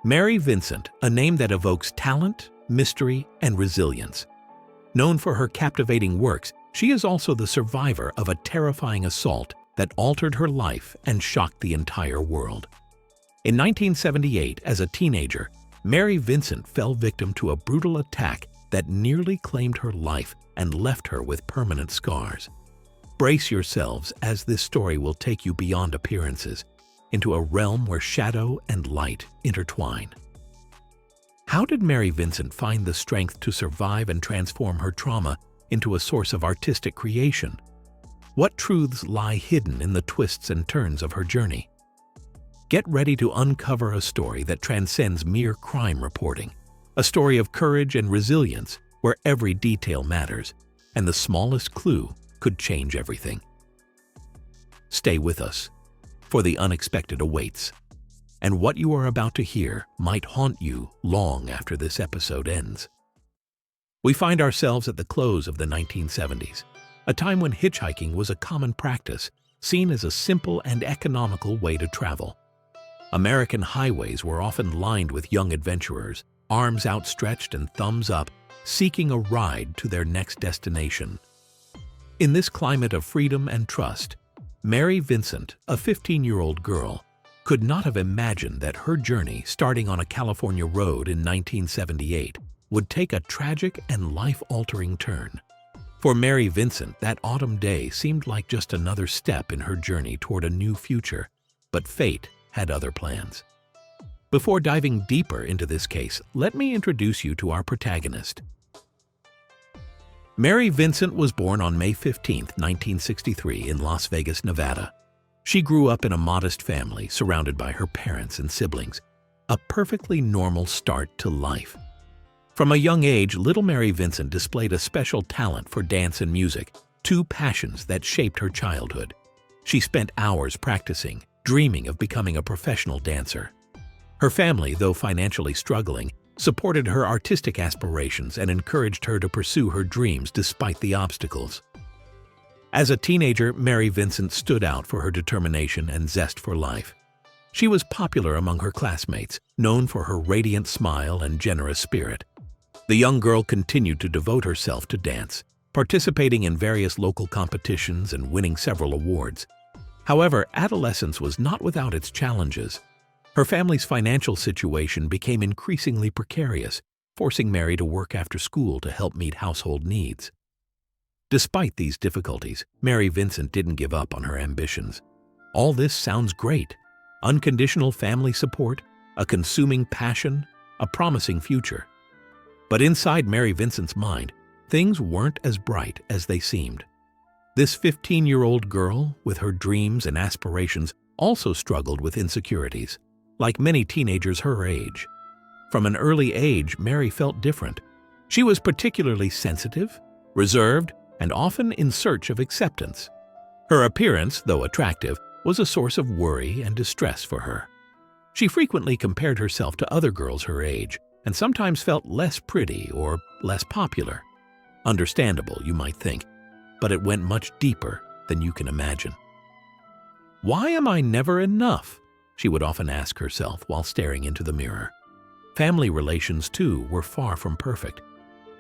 Mary Vincent, a name that evokes talent, mystery, and resilience. Known for her captivating works, she is also the survivor of a terrifying assault that altered her life and shocked the entire world. In 1978, as a teenager, Mary Vincent fell victim to a brutal attack that nearly claimed her life and left her with permanent scars. Brace yourselves, as this story will take you beyond appearances, into a realm where shadow and light intertwine. How did Mary Vincent find the strength to survive and transform her trauma into a source of artistic creation? What truths lie hidden in the twists and turns of her journey? Get ready to uncover a story that transcends mere crime reporting, a story of courage and resilience where every detail matters, and the smallest clue could change everything. Stay with us, for the unexpected awaits, and what you are about to hear might haunt you long after this episode ends. We find ourselves at the close of the 1970s, a time when hitchhiking was a common practice, seen as a simple and economical way to travel. American highways were often lined with young adventurers, arms outstretched and thumbs up, seeking a ride to their next destination. In this climate of freedom and trust, Mary Vincent, a 15-year-old girl, could not have imagined that her journey, starting on a California road in 1978, would take a tragic and life-altering turn. For Mary Vincent, that autumn day seemed like just another step in her journey toward a new future, but fate had other plans. Before diving deeper into this case, let me introduce you to our protagonist. Mary Vincent was born on May 15, 1963, in Las Vegas, Nevada. She grew up in a modest family surrounded by her parents and siblings, a perfectly normal start to life. From a young age, little Mary Vincent displayed a special talent for dance and music, two passions that shaped her childhood. She spent hours practicing, dreaming of becoming a professional dancer. Her family, though financially struggling, supported her artistic aspirations and encouraged her to pursue her dreams despite the obstacles. As a teenager, Mary Vincent stood out for her determination and zest for life. She was popular among her classmates, known for her radiant smile and generous spirit. The young girl continued to devote herself to dance, participating in various local competitions and winning several awards. However, adolescence was not without its challenges. Her family's financial situation became increasingly precarious, forcing Mary to work after school to help meet household needs. Despite these difficulties, Mary Vincent didn't give up on her ambitions. All this sounds great: unconditional family support, a consuming passion, a promising future. But inside Mary Vincent's mind, things weren't as bright as they seemed. This 15-year-old girl, with her dreams and aspirations, also struggled with insecurities, like many teenagers her age. From an early age, Mary felt different. She was particularly sensitive, reserved, and often in search of acceptance. Her appearance, though attractive, was a source of worry and distress for her. She frequently compared herself to other girls her age, and sometimes felt less pretty or less popular. Understandable, you might think, but it went much deeper than you can imagine. "Why am I never enough?" she would often ask herself while staring into the mirror. Family relations, too, were far from perfect,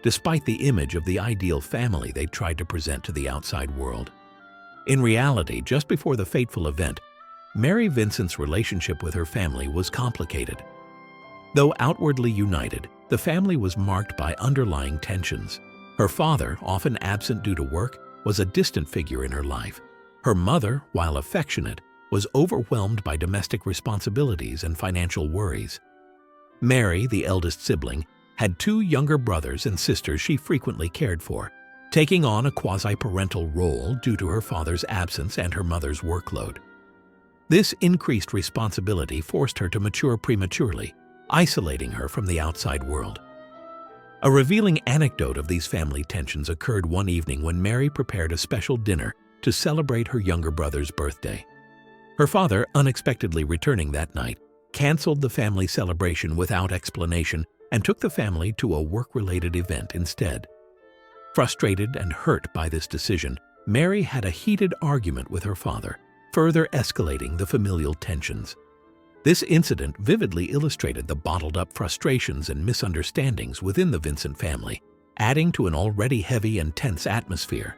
despite the image of the ideal family they tried to present to the outside world. In reality, just before the fateful event, Mary Vincent's relationship with her family was complicated. Though outwardly united, the family was marked by underlying tensions. Her father, often absent due to work, was a distant figure in her life. Her mother, while affectionate, was overwhelmed by domestic responsibilities and financial worries. Mary, the eldest sibling, had two younger brothers and sisters she frequently cared for, taking on a quasi-parental role due to her father's absence and her mother's workload. This increased responsibility forced her to mature prematurely, isolating her from the outside world. A revealing anecdote of these family tensions occurred one evening when Mary prepared a special dinner to celebrate her younger brother's birthday. Her father, unexpectedly returning that night, canceled the family celebration without explanation and took the family to a work-related event instead. Frustrated and hurt by this decision, Mary had a heated argument with her father, further escalating the familial tensions. This incident vividly illustrated the bottled-up frustrations and misunderstandings within the Vincent family, adding to an already heavy and tense atmosphere.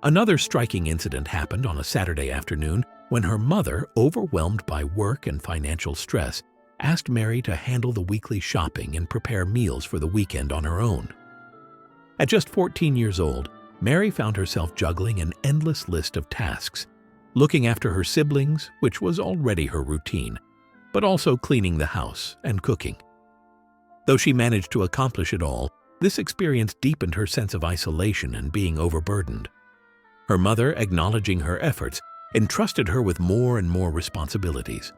Another striking incident happened on a Saturday afternoon when her mother, overwhelmed by work and financial stress, asked Mary to handle the weekly shopping and prepare meals for the weekend on her own. At just 14 years old, Mary found herself juggling an endless list of tasks, looking after her siblings, which was already her routine, but also cleaning the house and cooking. Though she managed to accomplish it all, this experience deepened her sense of isolation and being overburdened. Her mother, acknowledging her efforts, entrusted her with more and more responsibilities.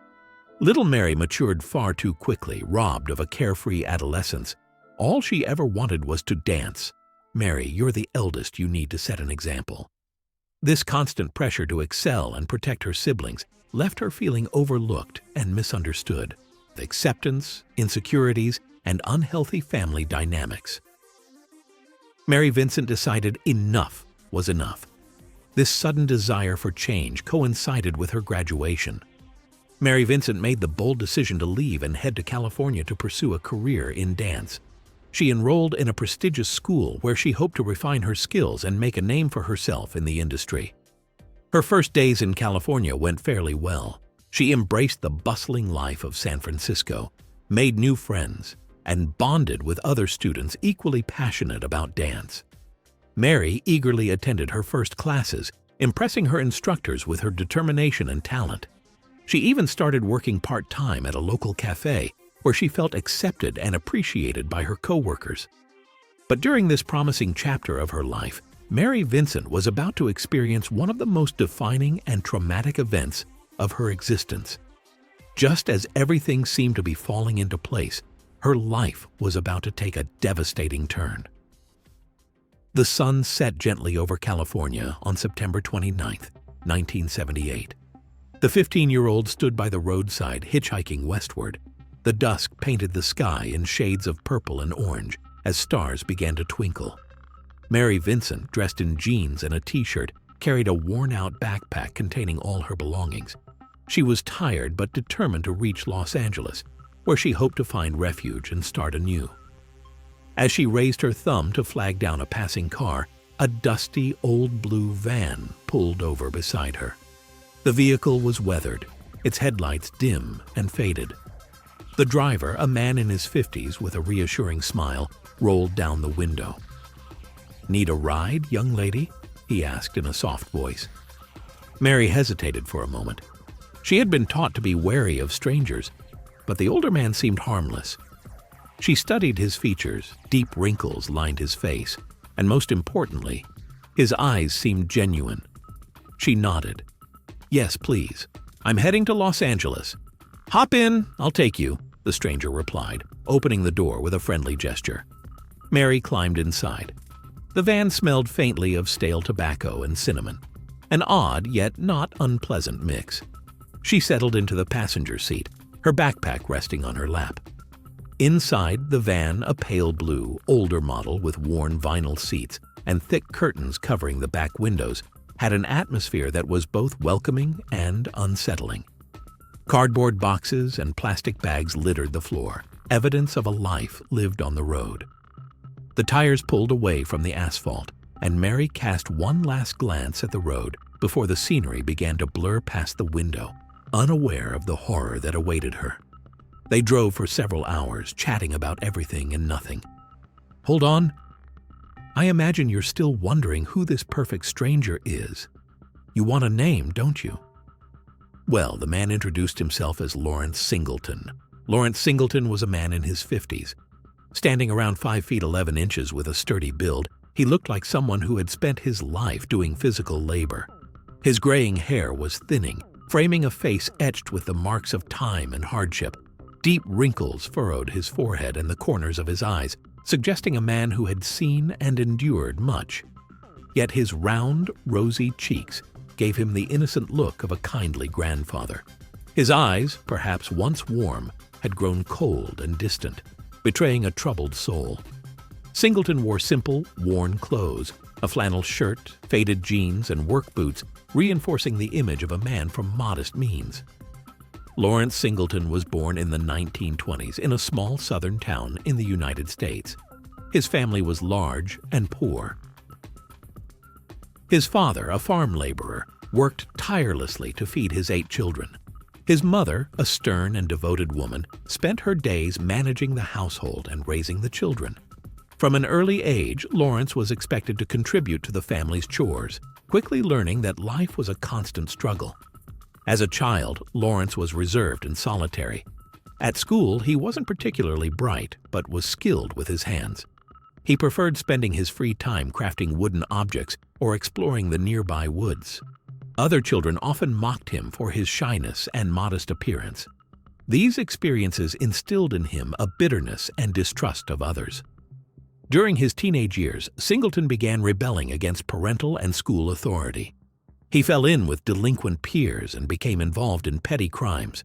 Little Mary matured far too quickly, robbed of a carefree adolescence. All she ever wanted was to dance. "Mary, you're the eldest, you need to set an example." This constant pressure to excel and protect her siblings left her feeling overlooked and misunderstood, with acceptance, insecurities, and unhealthy family dynamics. Mary Vincent decided enough was enough. This sudden desire for change coincided with her graduation. Mary Vincent made the bold decision to leave and head to California to pursue a career in dance. She enrolled in a prestigious school where she hoped to refine her skills and make a name for herself in the industry. Her first days in California went fairly well. She embraced the bustling life of San Francisco, made new friends, and bonded with other students equally passionate about dance. Mary eagerly attended her first classes, impressing her instructors with her determination and talent. She even started working part-time at a local cafe where she felt accepted and appreciated by her co-workers. But during this promising chapter of her life, Mary Vincent was about to experience one of the most defining and traumatic events of her existence. Just as everything seemed to be falling into place, her life was about to take a devastating turn. The sun set gently over California on September 29, 1978. The 15-year-old stood by the roadside, hitchhiking westward. The dusk painted the sky in shades of purple and orange as stars began to twinkle. Mary Vincent, dressed in jeans and a t-shirt, carried a worn-out backpack containing all her belongings. She was tired but determined to reach Los Angeles, where she hoped to find refuge and start anew. As she raised her thumb to flag down a passing car, a dusty old blue van pulled over beside her. The vehicle was weathered, its headlights dim and faded. The driver, a man in his 50s with a reassuring smile, rolled down the window. "Need a ride, young lady?" he asked in a soft voice. Mary hesitated for a moment. She had been taught to be wary of strangers, but the older man seemed harmless. She studied his features, deep wrinkles lined his face, and most importantly, his eyes seemed genuine. She nodded. "Yes, please. I'm heading to Los Angeles." "Hop in, I'll take you," the stranger replied, opening the door with a friendly gesture. Mary climbed inside. The van smelled faintly of stale tobacco and cinnamon, an odd yet not unpleasant mix. She settled into the passenger seat, her backpack resting on her lap. Inside the van, a pale blue, older model with worn vinyl seats and thick curtains covering the back windows, had an atmosphere that was both welcoming and unsettling. Cardboard boxes and plastic bags littered the floor, evidence of a life lived on the road. The tires pulled away from the asphalt, and Mary cast one last glance at the road before the scenery began to blur past the window, unaware of the horror that awaited her. They drove for several hours, chatting about everything and nothing. "Hold on. I imagine you're still wondering who this perfect stranger is. You want a name, don't you?" Well, the man introduced himself as Lawrence Singleton. Lawrence Singleton was a man in his 50s. Standing around 5 feet 11 inches with a sturdy build, he looked like someone who had spent his life doing physical labor. His graying hair was thinning, framing a face etched with the marks of time and hardship. Deep wrinkles furrowed his forehead and the corners of his eyes, suggesting a man who had seen and endured much. Yet his round, rosy cheeks gave him the innocent look of a kindly grandfather. His eyes, perhaps once warm, had grown cold and distant, betraying a troubled soul. Singleton wore simple, worn clothes, a flannel shirt, faded jeans, and work boots, reinforcing the image of a man from modest means. Lawrence Singleton was born in the 1920s in a small southern town in the United States. His family was large and poor. His father, a farm laborer, worked tirelessly to feed his 8 children. His mother, a stern and devoted woman, spent her days managing the household and raising the children. From an early age, Lawrence was expected to contribute to the family's chores, quickly learning that life was a constant struggle. As a child, Lawrence was reserved and solitary. At school, he wasn't particularly bright, but was skilled with his hands. He preferred spending his free time crafting wooden objects or exploring the nearby woods. Other children often mocked him for his shyness and modest appearance. These experiences instilled in him a bitterness and distrust of others. During his teenage years, Singleton began rebelling against parental and school authority. He fell in with delinquent peers and became involved in petty crimes.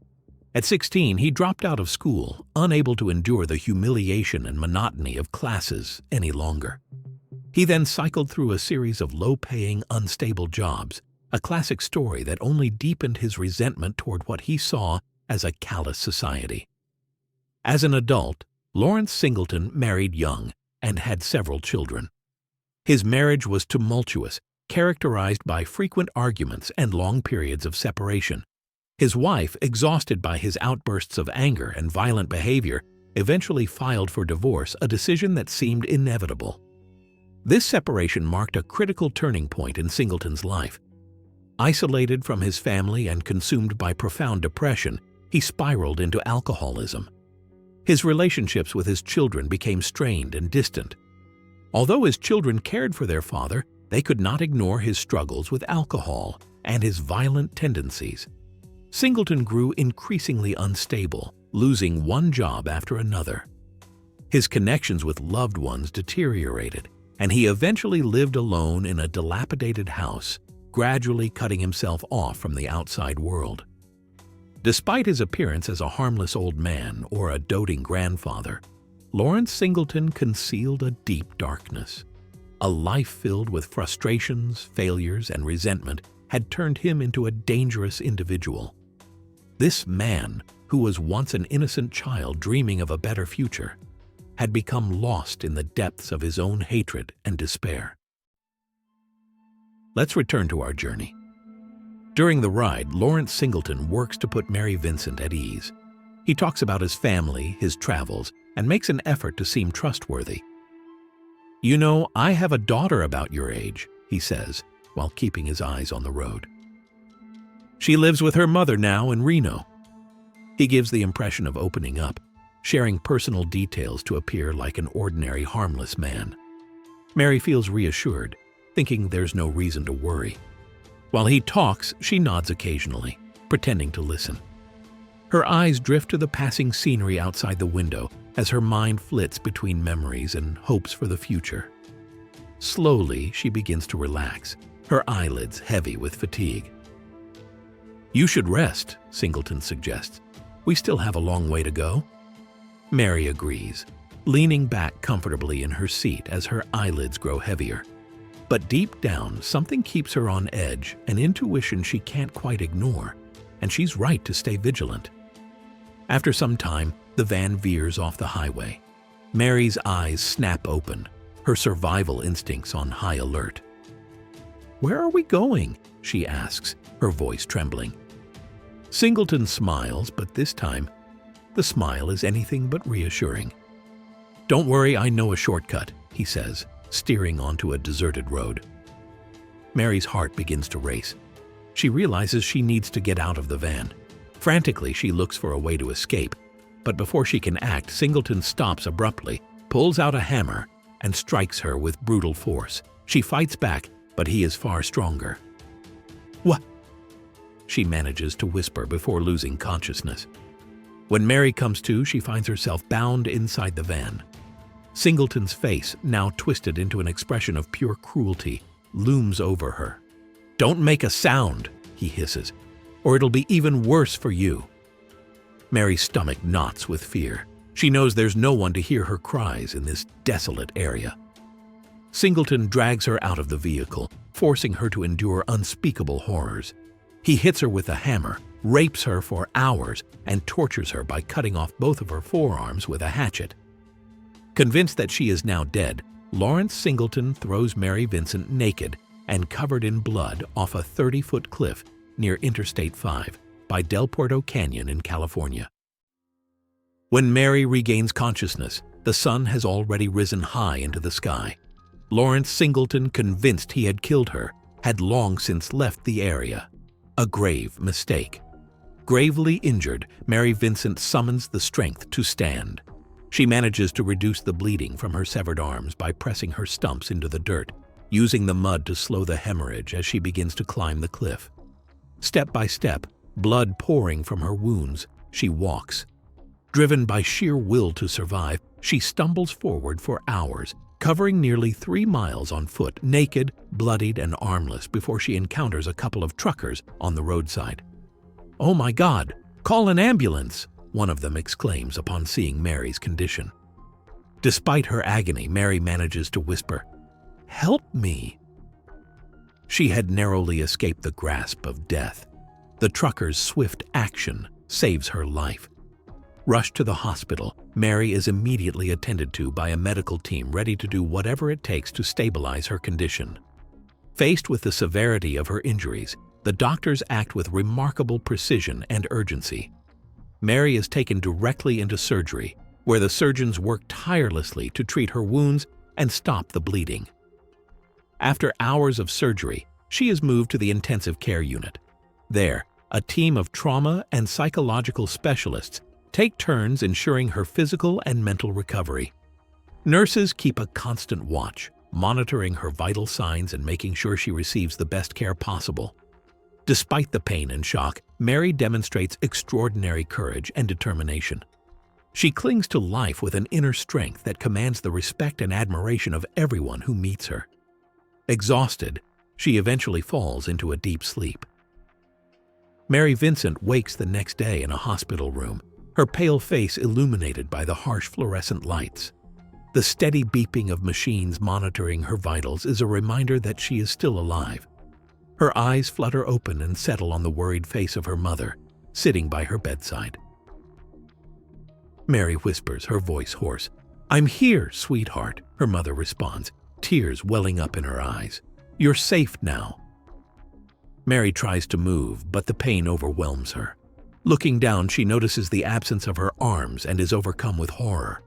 At 16, he dropped out of school, unable to endure the humiliation and monotony of classes any longer. He then cycled through a series of low-paying, unstable jobs, a classic story that only deepened his resentment toward what he saw as a callous society. As an adult, Lawrence Singleton married young and had several children. His marriage was tumultuous, characterized by frequent arguments and long periods of separation. His wife, exhausted by his outbursts of anger and violent behavior, eventually filed for divorce, a decision that seemed inevitable. This separation marked a critical turning point in Singleton's life. Isolated from his family and consumed by profound depression, he spiraled into alcoholism. His relationships with his children became strained and distant. Although his children cared for their father, they could not ignore his struggles with alcohol and his violent tendencies. Singleton grew increasingly unstable, losing one job after another. His connections with loved ones deteriorated, and he eventually lived alone in a dilapidated house, gradually cutting himself off from the outside world. Despite his appearance as a harmless old man or a doting grandfather, Lawrence Singleton concealed a deep darkness. A life filled with frustrations, failures, and resentment had turned him into a dangerous individual. This man, who was once an innocent child dreaming of a better future, had become lost in the depths of his own hatred and despair. Let's return to our journey. During the ride, Lawrence Singleton works to put Mary Vincent at ease. He talks about his family, his travels, and makes an effort to seem trustworthy. "You know, I have a daughter about your age," he says, while keeping his eyes on the road. "She lives with her mother now in Reno." He gives the impression of opening up, sharing personal details to appear like an ordinary, harmless man. Mary feels reassured, thinking there's no reason to worry. While he talks, she nods occasionally, pretending to listen. Her eyes drift to the passing scenery outside the window as her mind flits between memories and hopes for the future. Slowly, she begins to relax, her eyelids heavy with fatigue. "You should rest," Singleton suggests. "We still have a long way to go." Mary agrees, leaning back comfortably in her seat as her eyelids grow heavier. But deep down, something keeps her on edge, an intuition she can't quite ignore, and she's right to stay vigilant. After some time, the van veers off the highway. Mary's eyes snap open, her survival instincts on high alert. "Where are we going?" she asks, her voice trembling. Singleton smiles, but this time, the smile is anything but reassuring. "Don't worry, I know a shortcut," he says, steering onto a deserted road. Mary's heart begins to race. She realizes she needs to get out of the van. Frantically, she looks for a way to escape, but before she can act, Singleton stops abruptly, pulls out a hammer, and strikes her with brutal force. She fights back, but he is far stronger. "What?" she manages to whisper before losing consciousness. When Mary comes to, she finds herself bound inside the van. Singleton's face, now twisted into an expression of pure cruelty, looms over her. "Don't make a sound," he hisses, "or it'll be even worse for you." Mary's stomach knots with fear. She knows there's no one to hear her cries in this desolate area. Singleton drags her out of the vehicle, forcing her to endure unspeakable horrors. He hits her with a hammer, rapes her for hours, and tortures her by cutting off both of her forearms with a hatchet. Convinced that she is now dead, Lawrence Singleton throws Mary Vincent naked and covered in blood off a 30-foot cliff near Interstate 5 by Del Puerto Canyon in California. When Mary regains consciousness, the sun has already risen high into the sky. Lawrence Singleton, convinced he had killed her, had long since left the area. A grave mistake. Gravely injured, Mary Vincent summons the strength to stand. She manages to reduce the bleeding from her severed arms by pressing her stumps into the dirt, using the mud to slow the hemorrhage as she begins to climb the cliff. Step by step, blood pouring from her wounds, she walks. Driven by sheer will to survive, she stumbles forward for hours, covering nearly 3 miles on foot, naked, bloodied, and armless before she encounters a couple of truckers on the roadside. "Oh my God, call an ambulance!" one of them exclaims upon seeing Mary's condition. Despite her agony, Mary manages to whisper, "Help me!" She had narrowly escaped the grasp of death. The trucker's swift action saves her life. Rushed to the hospital, Mary is immediately attended to by a medical team ready to do whatever it takes to stabilize her condition. Faced with the severity of her injuries, the doctors act with remarkable precision and urgency. Mary is taken directly into surgery, where the surgeons work tirelessly to treat her wounds and stop the bleeding. After hours of surgery, she is moved to the intensive care unit. There, a team of trauma and psychological specialists take turns ensuring her physical and mental recovery. Nurses keep a constant watch, monitoring her vital signs and making sure she receives the best care possible. Despite the pain and shock, Mary demonstrates extraordinary courage and determination. She clings to life with an inner strength that commands the respect and admiration of everyone who meets her. Exhausted, she eventually falls into a deep sleep. Mary Vincent wakes the next day in a hospital room, her pale face illuminated by the harsh fluorescent lights. The steady beeping of machines monitoring her vitals is a reminder that she is still alive. Her eyes flutter open and settle on the worried face of her mother, sitting by her bedside. Mary whispers, her voice hoarse. "I'm here, sweetheart," her mother responds, tears welling up in her eyes. "You're safe now." Mary tries to move, but the pain overwhelms her. Looking down, she notices the absence of her arms and is overcome with horror.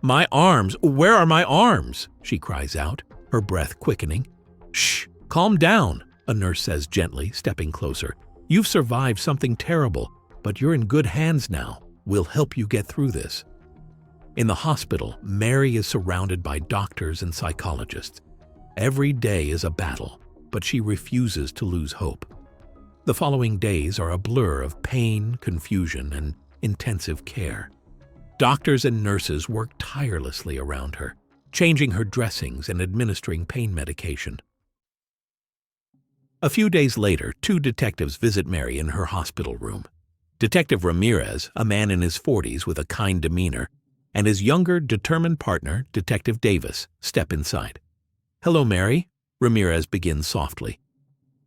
"My arms! Where are my arms?" she cries out, her breath quickening. "Shh! Calm down," a nurse says gently, stepping closer. "You've survived something terrible, but you're in good hands now. We'll help you get through this." In the hospital, Mary is surrounded by doctors and psychologists. Every day is a battle, but she refuses to lose hope. The following days are a blur of pain, confusion, and intensive care. Doctors and nurses work tirelessly around her, changing her dressings and administering pain medication. A few days later, 2 detectives visit Mary in her hospital room. Detective Ramirez, a man in his 40s with a kind demeanor, and his younger, determined partner, Detective Davis, step inside. "Hello, Mary," Ramirez begins softly.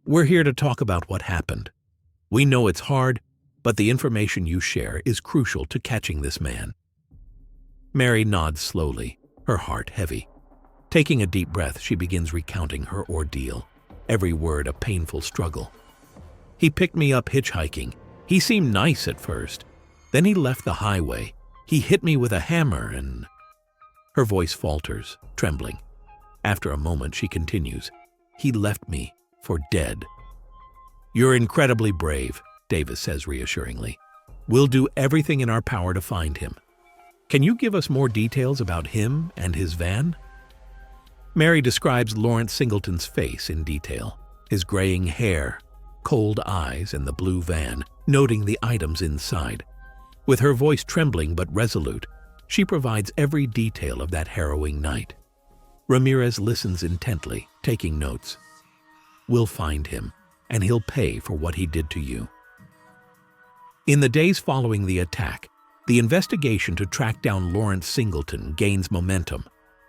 "We're here to talk about what happened. We know it's hard, but the information you share is crucial to catching this man." Mary nods slowly, her heart heavy. Taking a deep breath, she begins recounting her ordeal, every word a painful struggle. "He picked me up hitchhiking. He seemed nice at first. Then he left the highway. He hit me with a hammer and—" Her voice falters, trembling. After a moment, she continues, "He left me for dead." "You're incredibly brave," Davis says reassuringly. "We'll do everything in our power to find him. Can you give us more details about him and his van?" Mary describes Lawrence Singleton's face in detail, his graying hair, cold eyes, and the blue van, noting the items inside. With her voice trembling but resolute, she provides every detail of that harrowing night. Ramirez listens intently, taking notes. "We'll find him, and he'll pay for what he did to you." In the days following the attack, the investigation to track down Lawrence Singleton gains momentum.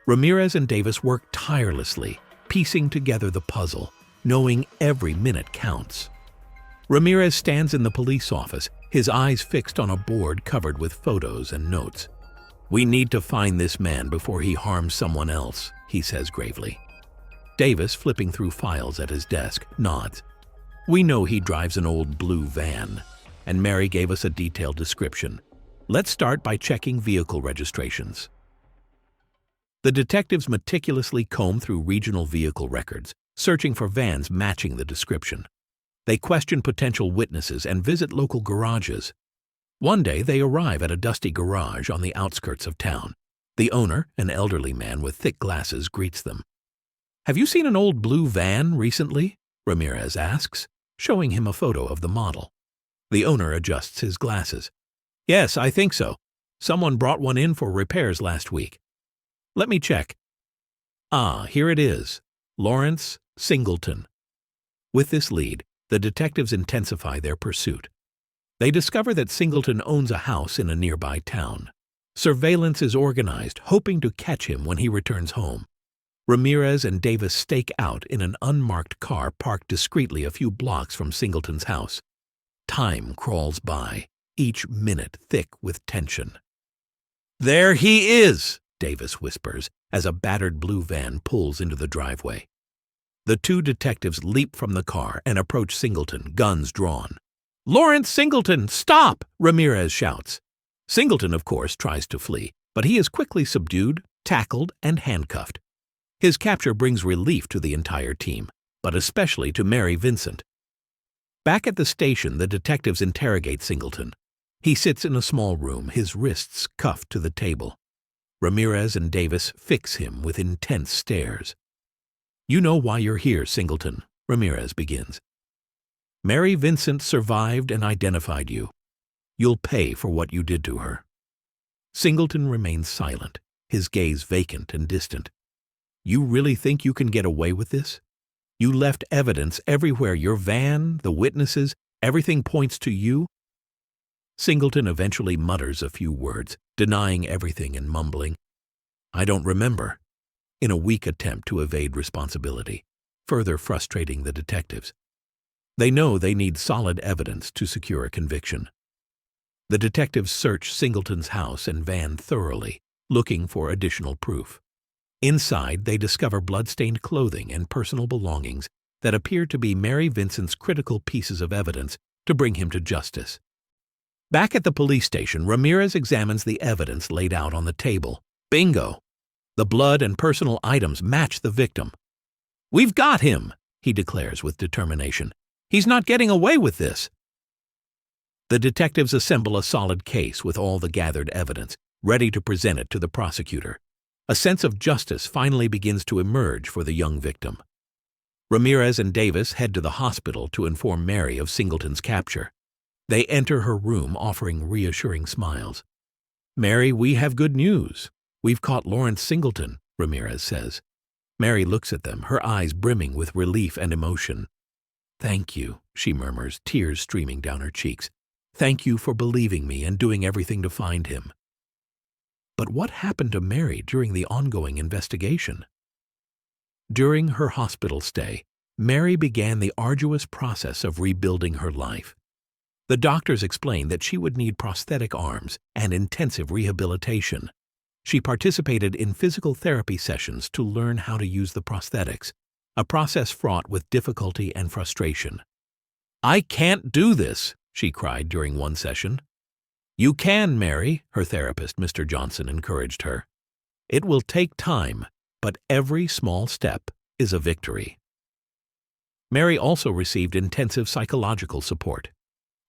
Ramirez and Davis work tirelessly, piecing together the puzzle, knowing every minute counts. Ramirez stands in the police office, his eyes fixed on a board covered with photos and notes. "We need to find this man before he harms someone else," he says gravely. Davis, flipping through files at his desk, nods. "We know he drives an old blue van, and Mary gave us a detailed description. Let's start by checking vehicle registrations." The detectives meticulously comb through regional vehicle records, searching for vans matching the description. They question potential witnesses and visit local garages. One day, they arrive at a dusty garage on the outskirts of town. The owner, an elderly man with thick glasses, greets them. "Have you seen an old blue van recently?" Ramirez asks, showing him a photo of the model. The owner adjusts his glasses. "Yes, I think so. Someone brought one in for repairs last week. Let me check. Ah, here it is. Lawrence Singleton." With this lead, the detectives intensify their pursuit. They discover that Singleton owns a house in a nearby town. Surveillance is organized, hoping to catch him when he returns home. Ramirez and Davis stake out in an unmarked car parked discreetly a few blocks from Singleton's house. Time crawls by, each minute thick with tension. "There he is!" Davis whispers as a battered blue van pulls into the driveway. The two detectives leap from the car and approach Singleton, guns drawn. "Lawrence Singleton, stop!" Ramirez shouts. Singleton, of course, tries to flee, but he is quickly subdued, tackled, and handcuffed. His capture brings relief to the entire team, but especially to Mary Vincent. Back at the station, the detectives interrogate Singleton. He sits in a small room, his wrists cuffed to the table. Ramirez and Davis fix him with intense stares. "You know why you're here, Singleton," Ramirez begins. "Mary Vincent survived and identified you. You'll pay for what you did to her." Singleton remains silent, his gaze vacant and distant. "You really think you can get away with this? You left evidence everywhere, your van, the witnesses, everything points to you." Singleton eventually mutters a few words, denying everything and mumbling, "I don't remember," in a weak attempt to evade responsibility, further frustrating the detectives. They know they need solid evidence to secure a conviction. The detectives search Singleton's house and van thoroughly, looking for additional proof. Inside, they discover blood-stained clothing and personal belongings that appear to be Mary Vincent's critical pieces of evidence to bring him to justice. Back at the police station, Ramirez examines the evidence laid out on the table. Bingo! The blood and personal items match the victim. "We've got him," he declares with determination. "He's not getting away with this." The detectives assemble a solid case with all the gathered evidence, ready to present it to the prosecutor. A sense of justice finally begins to emerge for the young victim. Ramirez and Davis head to the hospital to inform Mary of Singleton's capture. They enter her room offering reassuring smiles. "Mary, we have good news. We've caught Lawrence Singleton," Ramirez says. Mary looks at them, her eyes brimming with relief and emotion. "Thank you," she murmurs, tears streaming down her cheeks. "Thank you for believing me and doing everything to find him." But what happened to Mary during the ongoing investigation? During her hospital stay, Mary began the arduous process of rebuilding her life. The doctors explained that she would need prosthetic arms and intensive rehabilitation. She participated in physical therapy sessions to learn how to use the prosthetics, a process fraught with difficulty and frustration. "I can't do this," she cried during one session. "You can, Mary," her therapist, Mr. Johnson, encouraged her. "It will take time, but every small step is a victory." Mary also received intensive psychological support.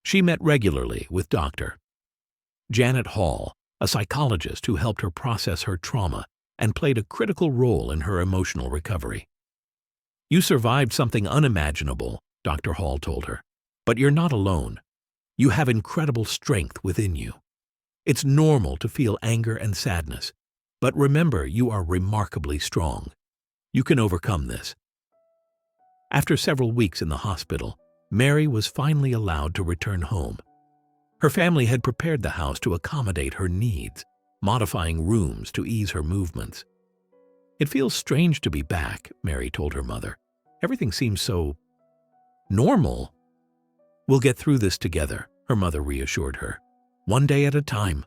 She met regularly with Dr. Janet Hall, a psychologist who helped her process her trauma and played a critical role in her emotional recovery. "You survived something unimaginable," Dr. Hall told her, "but you're not alone. You have incredible strength within you. It's normal to feel anger and sadness, but remember you are remarkably strong. You can overcome this." After several weeks in the hospital, Mary was finally allowed to return home. Her family had prepared the house to accommodate her needs, modifying rooms to ease her movements. "It feels strange to be back," Mary told her mother. "Everything seems so normal." "We'll get through this together," her mother reassured her. "One day at a time."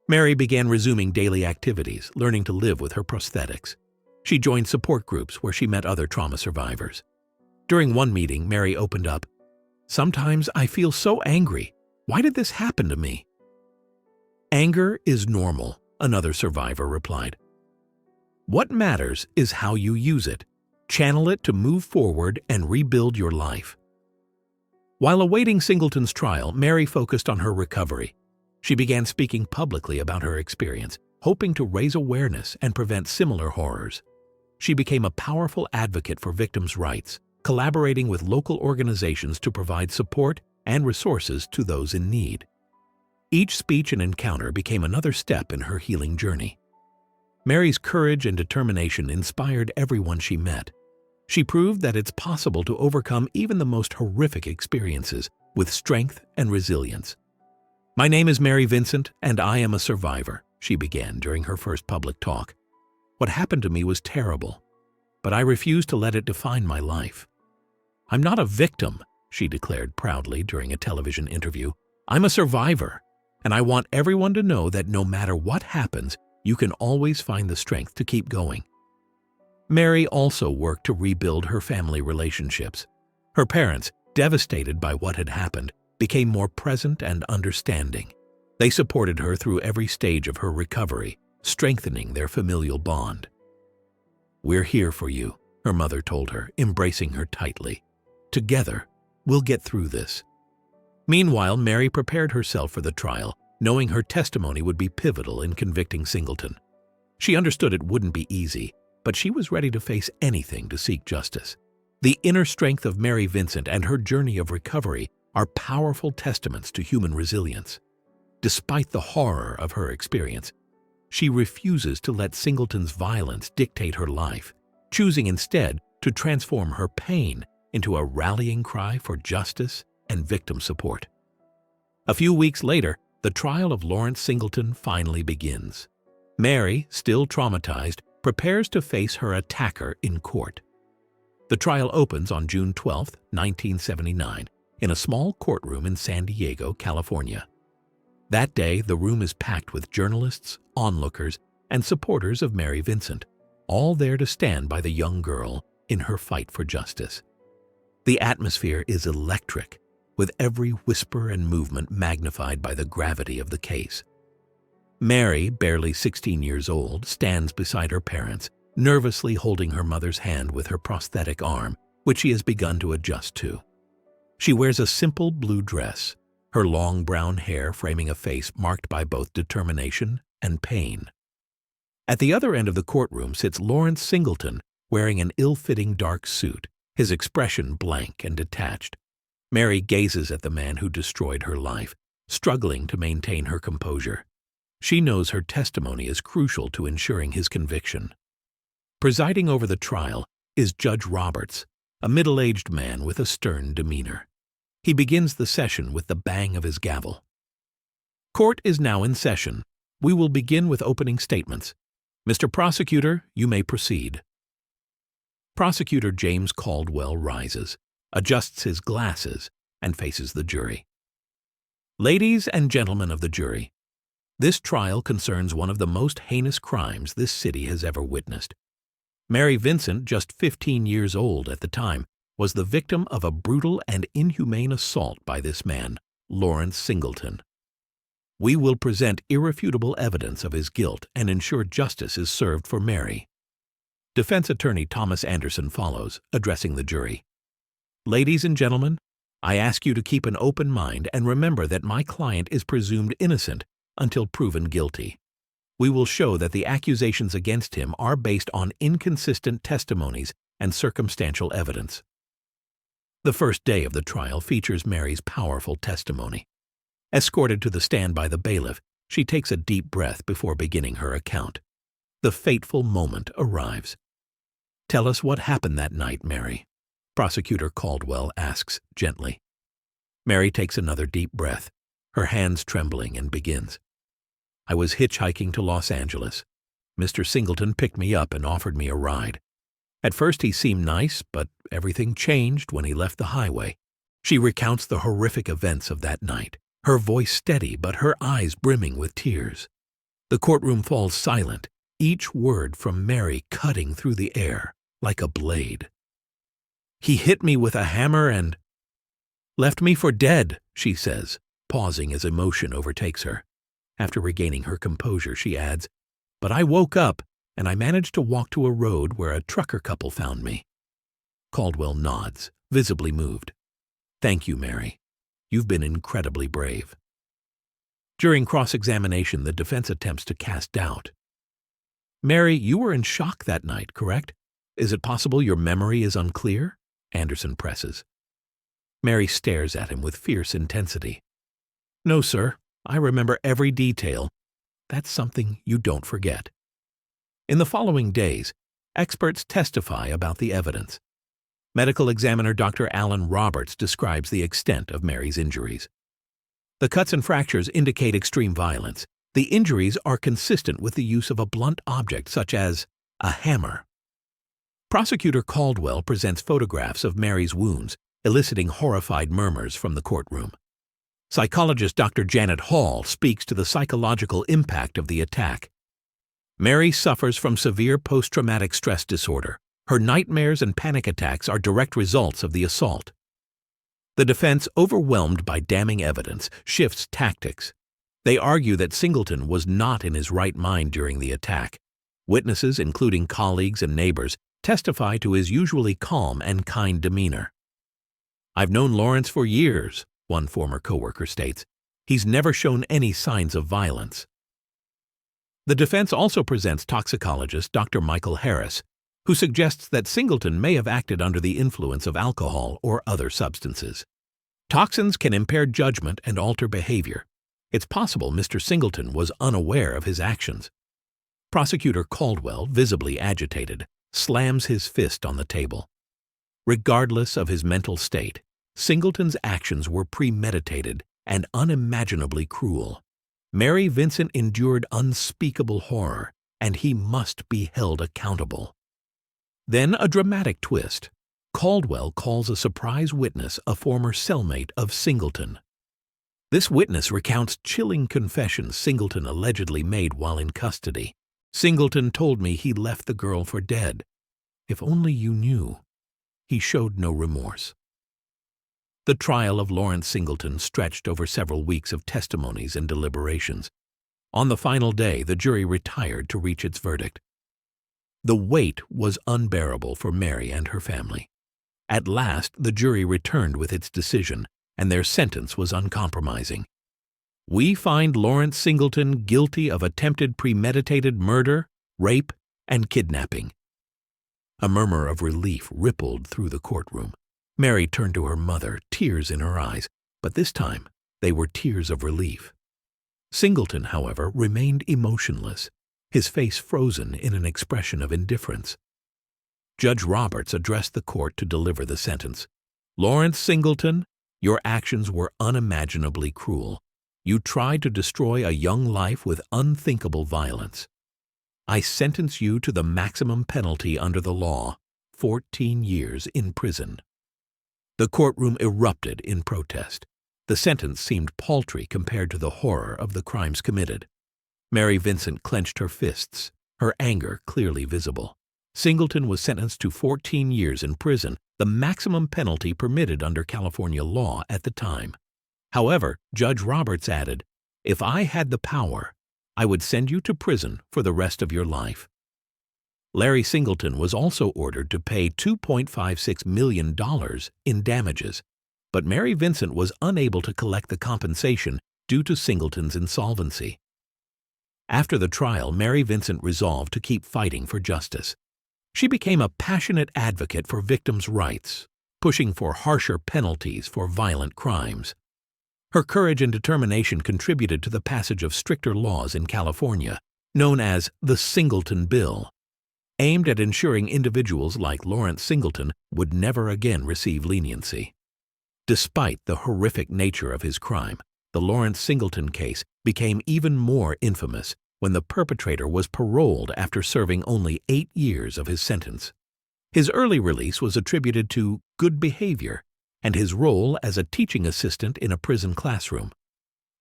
Mary began resuming daily activities, learning to live with her prosthetics. She joined support groups where she met other trauma survivors. During one meeting, Mary opened up, "Sometimes I feel so angry. Why did this happen to me?" "Anger is normal," another survivor replied. "What matters is how you use it. Channel it to move forward and rebuild your life." While awaiting Singleton's trial, Mary focused on her recovery. She began speaking publicly about her experience, hoping to raise awareness and prevent similar horrors. She became a powerful advocate for victims' rights, collaborating with local organizations to provide support and resources to those in need. Each speech and encounter became another step in her healing journey. Mary's courage and determination inspired everyone she met. She proved that it's possible to overcome even the most horrific experiences with strength and resilience. "My name is Mary Vincent, and I am a survivor," she began during her first public talk. "What happened to me was terrible, but I refuse to let it define my life. I'm not a victim," she declared proudly during a television interview. "I'm a survivor, and I want everyone to know that no matter what happens, you can always find the strength to keep going." Mary also worked to rebuild her family relationships. Her parents, devastated by what had happened, became more present and understanding. They supported her through every stage of her recovery, strengthening their familial bond. "We're here for you," her mother told her, embracing her tightly. "Together, we'll get through this." Meanwhile, Mary prepared herself for the trial, knowing her testimony would be pivotal in convicting Singleton. She understood it wouldn't be easy, but she was ready to face anything to seek justice. The inner strength of Mary Vincent and her journey of recovery are powerful testaments to human resilience. Despite the horror of her experience, she refuses to let Singleton's violence dictate her life, choosing instead to transform her pain into a rallying cry for justice and victim support. A few weeks later, the trial of Lawrence Singleton finally begins. Mary, still traumatized, prepares to face her attacker in court. The trial opens on June 12, 1979, in a small courtroom in San Diego, California. That day, the room is packed with journalists, onlookers, and supporters of Mary Vincent, all there to stand by the young girl in her fight for justice. The atmosphere is electric, with every whisper and movement magnified by the gravity of the case. Mary, barely 16 years old, stands beside her parents, nervously holding her mother's hand with her prosthetic arm, which she has begun to adjust to. She wears a simple blue dress, her long brown hair framing a face marked by both determination and pain. At the other end of the courtroom sits Lawrence Singleton, wearing an ill-fitting dark suit, his expression blank and detached. Mary gazes at the man who destroyed her life, struggling to maintain her composure. She knows her testimony is crucial to ensuring his conviction. Presiding over the trial is Judge Roberts, a middle-aged man with a stern demeanor. He begins the session with the bang of his gavel. "Court is now in session. We will begin with opening statements. Mr. Prosecutor, you may proceed." Prosecutor James Caldwell rises, adjusts his glasses, and faces the jury. "Ladies and gentlemen of the jury, this trial concerns one of the most heinous crimes this city has ever witnessed. Mary Vincent, just 15 years old at the time, was the victim of a brutal and inhumane assault by this man, Lawrence Singleton. We will present irrefutable evidence of his guilt and ensure justice is served for Mary." Defense attorney Thomas Anderson follows, addressing the jury. "Ladies and gentlemen, I ask you to keep an open mind and remember that my client is presumed innocent until proven guilty. We will show that the accusations against him are based on inconsistent testimonies and circumstantial evidence." The first day of the trial features Mary's powerful testimony. Escorted to the stand by the bailiff, she takes a deep breath before beginning her account. The fateful moment arrives. "Tell us what happened that night, Mary," Prosecutor Caldwell asks gently. Mary takes another deep breath, her hands trembling, and begins. "I was hitchhiking to Los Angeles. Mr. Singleton picked me up and offered me a ride. At first he seemed nice, but everything changed when he left the highway. She recounts the horrific events of that night, her voice steady but her eyes brimming with tears. The courtroom falls silent, each word from Mary cutting through the air like a blade. "He hit me with a hammer and left me for dead," she says, pausing as emotion overtakes her. After regaining her composure, she adds, "But I woke up and I managed to walk to a road where a trucker couple found me." Caldwell nods, visibly moved. "Thank you, Mary. You've been incredibly brave." During cross-examination, the defense attempts to cast doubt. "Mary, you were in shock that night, correct? Is it possible your memory is unclear?" Anderson presses. Mary stares at him with fierce intensity. "No, sir. I remember every detail. That's something you don't forget." In the following days, experts testify about the evidence. Medical examiner Dr. Alan Roberts describes the extent of Mary's injuries. The cuts and fractures indicate extreme violence. The injuries are consistent with the use of a blunt object such as a hammer. Prosecutor Caldwell presents photographs of Mary's wounds, eliciting horrified murmurs from the courtroom. Psychologist Dr. Janet Hall speaks to the psychological impact of the attack. Mary suffers from severe post-traumatic stress disorder. Her nightmares and panic attacks are direct results of the assault. The defense, overwhelmed by damning evidence, shifts tactics. They argue that Singleton was not in his right mind during the attack. Witnesses, including colleagues and neighbors, testify to his usually calm and kind demeanor. "I've known Lawrence for years," one former coworker states. "He's never shown any signs of violence." The defense also presents toxicologist Dr. Michael Harris, who suggests that Singleton may have acted under the influence of alcohol or other substances. Toxins can impair judgment and alter behavior. It's possible Mr. Singleton was unaware of his actions. Prosecutor Caldwell, visibly agitated, slams his fist on the table. Regardless of his mental state, Singleton's actions were premeditated and unimaginably cruel. Mary Vincent endured unspeakable horror, and he must be held accountable. Then a dramatic twist. Caldwell calls a surprise witness a former cellmate of Singleton. This witness recounts chilling confessions Singleton allegedly made while in custody. "Singleton told me he left the girl for dead. If only you knew." He showed no remorse. The trial of Lawrence Singleton stretched over several weeks of testimonies and deliberations. On the final day, the jury retired to reach its verdict. The weight was unbearable for Mary and her family. At last, the jury returned with its decision, and their sentence was uncompromising. "We find Lawrence Singleton guilty of attempted premeditated murder, rape, and kidnapping." A murmur of relief rippled through the courtroom. Mary turned to her mother, tears in her eyes, but this time they were tears of relief. Singleton, however, remained emotionless, his face frozen in an expression of indifference. Judge Roberts addressed the court to deliver the sentence. "Lawrence Singleton, your actions were unimaginably cruel. You tried to destroy a young life with unthinkable violence. I sentence you to the maximum penalty under the law, 14 years in prison." The courtroom erupted in protest. The sentence seemed paltry compared to the horror of the crimes committed. Mary Vincent clenched her fists, her anger clearly visible. Singleton was sentenced to 14 years in prison, the maximum penalty permitted under California law at the time. However, Judge Roberts added, "If I had the power, I would send you to prison for the rest of your life." Larry Singleton was also ordered to pay $2.56 million in damages, but Mary Vincent was unable to collect the compensation due to Singleton's insolvency. After the trial, Mary Vincent resolved to keep fighting for justice. She became a passionate advocate for victims' rights, pushing for harsher penalties for violent crimes. Her courage and determination contributed to the passage of stricter laws in California, known as the Singleton Bill, aimed at ensuring individuals like Lawrence Singleton would never again receive leniency. Despite the horrific nature of his crime, the Lawrence Singleton case became even more infamous when the perpetrator was paroled after serving only 8 years of his sentence. His early release was attributed to good behavior. and his role as a teaching assistant in a prison classroom.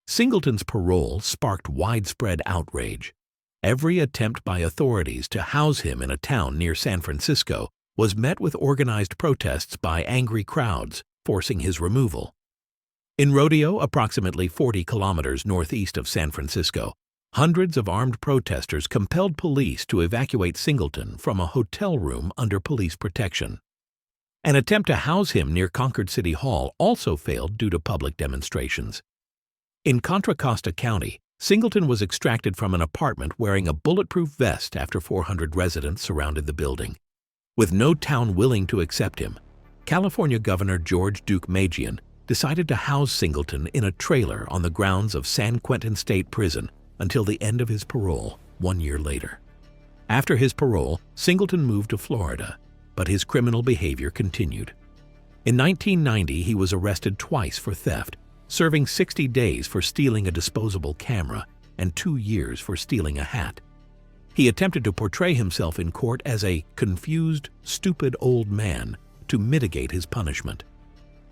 Singleton's parole sparked widespread outrage. Every attempt by authorities to house him in a town near San Francisco was met with organized protests by angry crowds, forcing his removal. In Rodeo, approximately 40 kilometers northeast of San Francisco, hundreds of armed protesters compelled police to evacuate Singleton from a hotel room under police protection. An attempt to house him near Concord City Hall also failed due to public demonstrations. In Contra Costa County, Singleton was extracted from an apartment wearing a bulletproof vest after 400 residents surrounded the building. With no town willing to accept him, California Governor George Duke Magian decided to house Singleton in a trailer on the grounds of San Quentin State Prison until the end of his parole 1 year later. After his parole, Singleton moved to Florida, but his criminal behavior continued. In 1990, he was arrested twice for theft, serving 60 days for stealing a disposable camera and 2 years for stealing a hat. He attempted to portray himself in court as a confused, stupid old man to mitigate his punishment.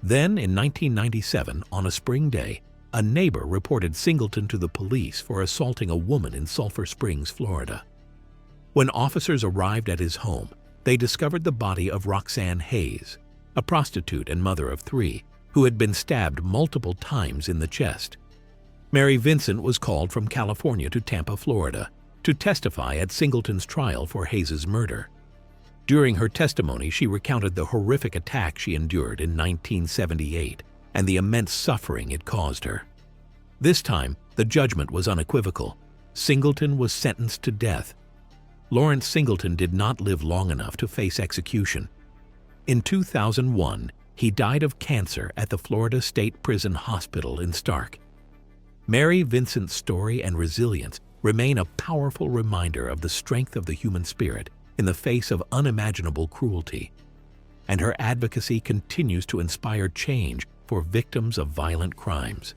Then, in 1997, on a spring day, a neighbor reported Singleton to the police for assaulting a woman in Sulphur Springs, Florida. When officers arrived at his home, they discovered the body of Roxanne Hayes, a prostitute and mother of 3, who had been stabbed multiple times in the chest. Mary Vincent was called from California to Tampa, Florida, to testify at Singleton's trial for Hayes' murder. During her testimony, she recounted the horrific attack she endured in 1978 and the immense suffering it caused her. This time, the judgment was unequivocal. Singleton was sentenced to death. Lawrence Singleton did not live long enough to face execution. In 2001, he died of cancer at the Florida State Prison Hospital in Stark. Mary Vincent's story and resilience remain a powerful reminder of the strength of the human spirit in the face of unimaginable cruelty, and her advocacy continues to inspire change for victims of violent crimes.